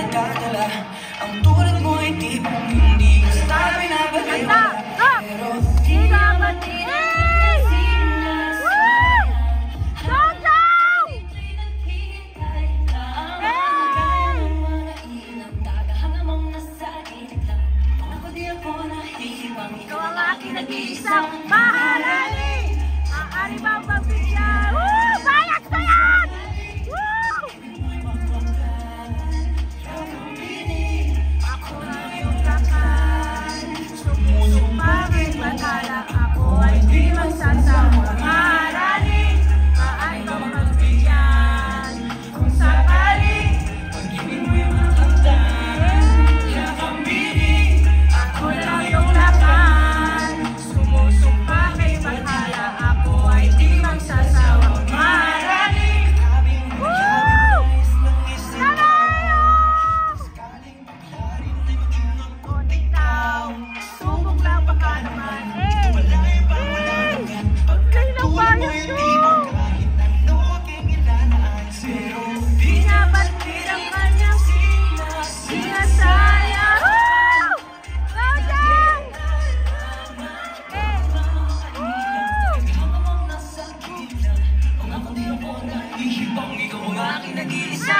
nagdadala. Ang tulad mo ay tipong hindi ka sa pinapaliwala. Pero di naman ikaw ang aking nag-iisang mahalali. Maaari bang pagbigyan? Bayat ko yan! Ako na yung kakan. Sumusumpangin matala. Ako ay di magsasawa. Mahalali. Maaari bang pagbigyan? Kung sakali pag-ibig mo yung makaktan. Nakambili. Ako na yung lakan. Sumusumpa kay Maghala. Ako ay di magsasawa. Mahalali. Woo! Nanayo! Konting tao. Subok lang baka naman. Pagkay na bayas ko. Binabatir ang kanyang sinasaya. Ihibang ikaw ang aking nag-iisa.